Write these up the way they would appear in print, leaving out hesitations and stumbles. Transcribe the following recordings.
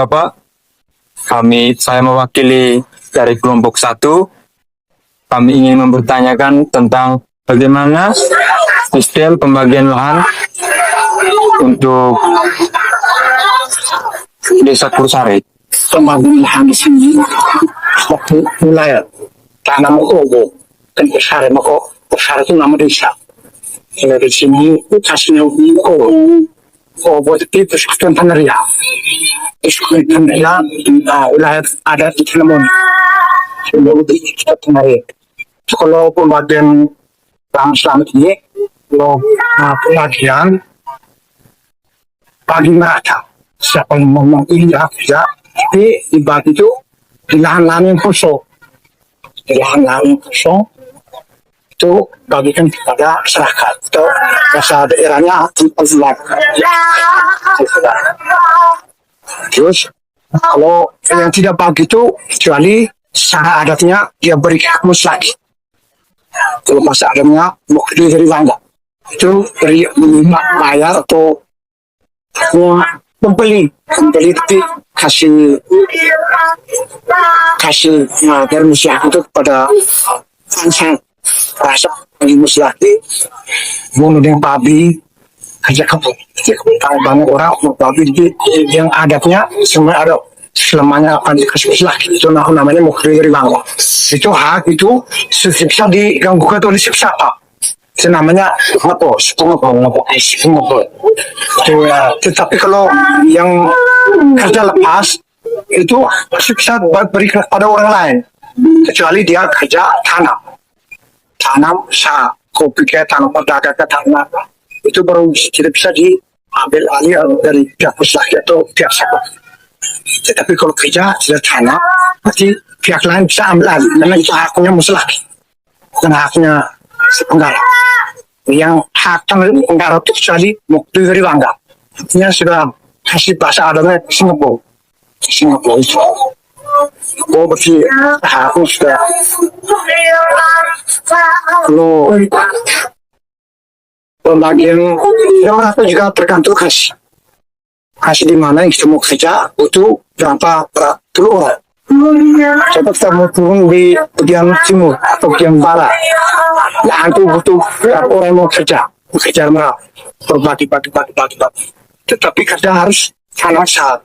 Bapak, saya mewakili dari kelompok 1. Kami ingin mempertanyakan tentang bagaimana sistem pembagian lahan untuk Desa Kursare. Pembagian lahan di sini waktu wilayah tanam ogo dan Kursare mako Kursare itu nama desa. Kalau di sini kasihnya ogo itu persekutuan Tanaria. Persekutuan Tanaria wilayah ada di Cilemon. Sebelum kita Tanaria. Kalau pembagian lahan selamat ini, kalau pembagian bagi merata. Siapa yang ngomong iya kerja, tapi dibagi itu di lahan-lahan yang kosong. Di lahan-lahan yang kosong itu bagikan kepada masyarakat atau masa daerahnya tempat masyarakat. Terus kalau yang tidak bagi itu kecuali secara adatnya dia beri kamus lagi. Kalau masa adatnya mau dari bangga itu beri bayar atau pembeli itu kasih dari masyarakat itu kepada fansang rasa bagi masyarakat bunuh dengan babi kerja kebun kalau banyak orang babi yang adatnya semua ada selamanya akan dikasih masyarakat itu namanya mukri dari bangga itu hak itu bisa diganggu oleh siapa itu namanya itu ya. Tetapi kalau yang kerja lepas itu bisa beri kepada orang lain kecuali dia kerja tanam kopi kayak tanam pedagang ke tanam itu baru tidak bisa diambil alih dari pihak masyarakat atau pihak siapa. Tetapi kalau kerja tidak tanam berarti pihak lain bisa ambil alih karena itu haknya masyarakat bukan haknya sepenggal. Yang hak penggara itu kecuali mukti dari bangga. Artinya sudah kasih bahasa adanya Singapura itu. Oh berarti haknya sudah. Kalau pembagian yang itu juga tergantung kasih di mana yang kita mau kerja itu berapa orang. Coba kita mau turun di bagian timur atau bagian barat. Lahan itu butuh berapa orang yang mau kerja mereka berbagi. Tetapi kerja harus tanam sah.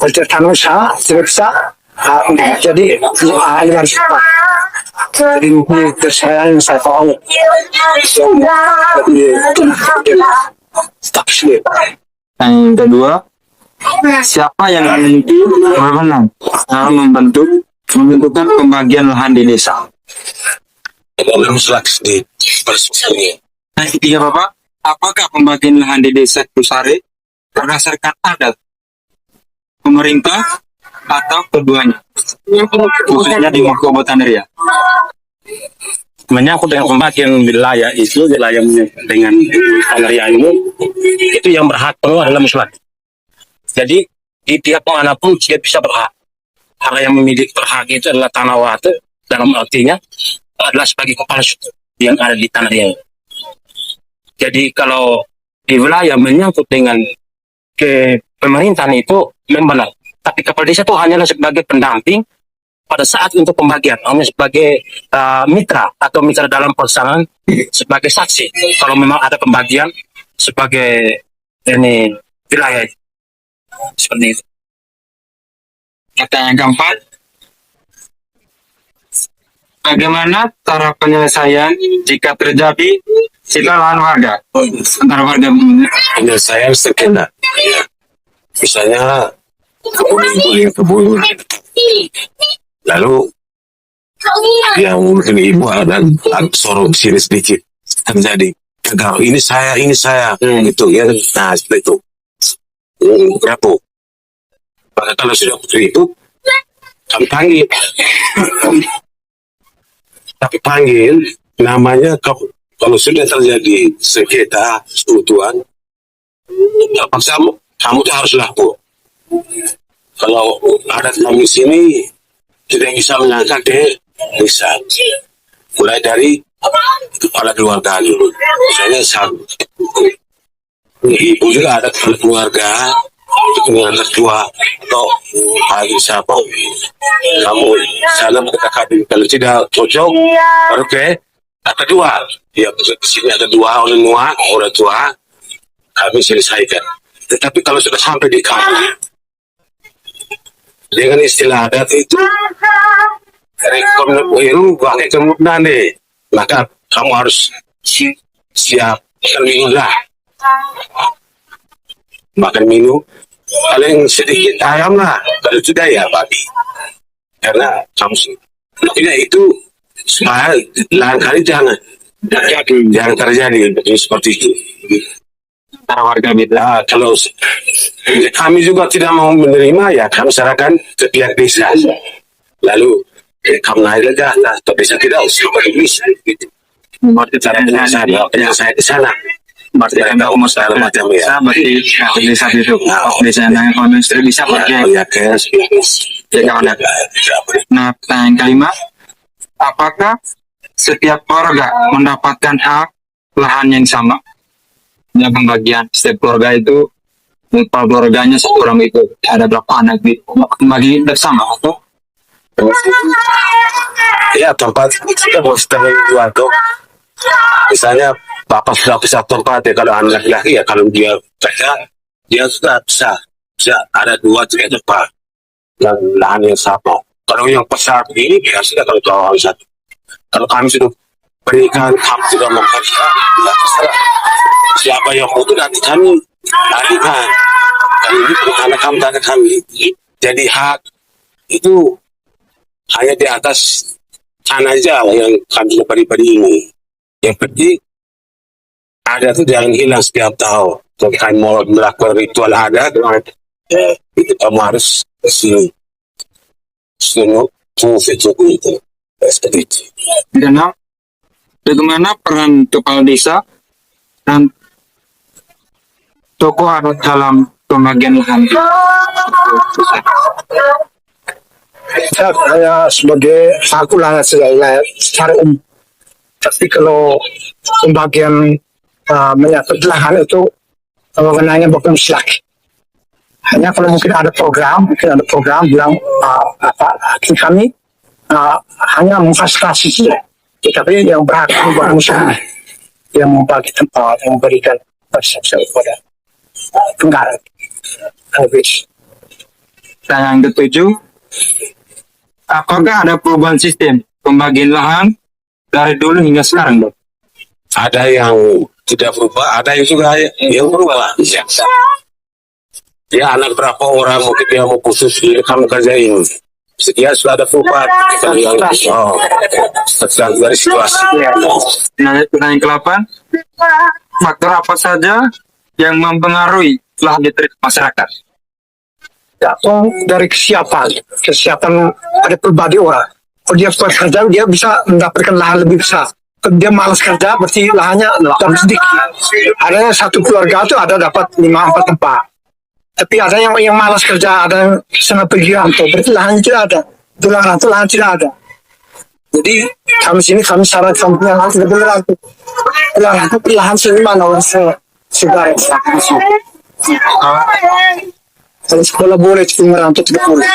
Kerja tanam sah tidak bisa jadi ini harus cepat. Jadi ini saya yang saya tahu. Stop sleep. Yang kedua, siapa yang memiliki wewenang dalam menentukan pembagian lahan di desa? Yang ketiga, Bapak, apakah pembagian lahan di Desa Kursare berdasarkan adat pemerintah atau keduanya, khususnya di Mako Tanaria? Menyangkut dengan pembagian wilayah itu, wilayah dengan Tanaria ini, itu yang berhak penuh adalah masyarakat. Jadi di pihak manapun dia bisa berhak. Karena yang memiliki berhak itu adalah tanah wate, dalam artinya adalah sebagai kepala suku yang ada di Tanaria. Jadi kalau di wilayah menyangkut dengan ke pemerintahan itu memang benar. Tapi kepala desa itu hanyalah sebagai pendamping pada saat untuk pembagian, hanya sebagai mitra atau mitra dalam pasangan, sebagai saksi. Kalau memang ada pembagian sebagai ini wilayah seperti itu. Pertanyaan keempat, bagaimana cara penyelesaian jika terjadi sita lahan warga antara warga? Penyelesaian sekena, ya. Misalnya kebun, lalu yang ibu ada sorong sini sedikit terjadi gagal, ini saya itu ya, nah seperti itu berapa. Maka kalau sudah seperti itu kami panggil namanya. Kalau sudah terjadi sengketa sekutuan, kamu harus lapor. Kalau ada kami sini tidak bisa mengangkat desa, mulai dari kepala keluarga dulu. Misalnya ibu juga ada kepala keluarga, dengan anak tua atau hari siapa kamu sana mendekati, kalau tidak cocok oke, yang kedua ya di sini ada dua orang tua kami selesaikan. Tetapi kalau sudah sampai di kamu dengan istilah adat itu rekom itu pakai kemudian maka kamu harus siap terminlah makan minum paling sedikit ayam lah, kalau sudah ya babi, karena kamu makanya itu supaya lain kali jangan terjadi seperti itu Antara warga beda. nah, kalau kami juga tidak mau menerima ya kami serahkan ke pihak desa, lalu kamu naik aja atau desa tidak usah bisa gitu. Berarti Yang saya di sana berarti Anda umur saya macam ya. berarti desa itu. Desa yang kondisi bisa pakai. Ya kan. Ya kawan. Nah, pertanyaan kelima, apakah setiap keluarga mendapatkan hak lahan yang sama? Ya, pembagian setiap keluarga itu, keluarganya satu orang itu ada berapa anak itu bagi bersama atau? Ya tempat kita mau setengah dua tuh. Misalnya bapak sudah bisa tempat ya, kalau anak laki ya kalau dia kerja dia sudah bisa ada 2-3 tempat dan lahan yang sama. Kalau yang besar ini biasanya kalau orang satu. Kalau kami sudah berikan hak sudah mau kerja, ya terserah. Siapa yang butuh nanti kami alihkan. Kali ini anak kami dan kami. Jadi hak itu hanya di atas tanah aja yang kami sudah beri ini. Yang penting ada tuh jangan hilang setiap tahun. Kalau kami mau melakukan ritual adat, itu kamu harus sini. Itu seperti itu. Karena bagaimana peran kepala desa dan tokoh adat dalam pembagian lahan? Saya sebagai aku lah secara umum. Tapi kalau pembagian menyangkut lahan itu mengenainya bukan selaki. Hanya kalau mungkin ada program bilang kami hanya memfasilitasi saja. Tapi yang berhak berusaha yang membagi tempat, yang memberikan persepsi kepada penggarap. Dan yang ketujuh, apakah ada perubahan sistem pembagian lahan dari dulu hingga sekarang, Dok? Ada yang tidak berubah, ada yang juga yang berubah. Ya anak berapa orang mungkin dia mau khusus di kamu kerjain. Sekian sudah ada perubahan. Tergantung dari situasi. Nah, pertanyaan ke-8, faktor apa saja yang mempengaruhi lahan diterima masyarakat? Atau dari kesiapan ada pribadi orang. Kalau dia kuat kerja, dia bisa mendapatkan lahan lebih besar. Kalau dia malas kerja, berarti lahannya lebih sedikit. Ada satu keluarga itu ada dapat 5-4 tempat. Tapi ada yang malas kerja, ada yang sangat pergi rantau, berarti lahannya tidak ada. Itu lahan tidak ada. Jadi kami saran kami punya lahan tidak boleh rantau. Lahan sini mana orang saudara. Kalau sekolah boleh, cuma rantau tidak boleh.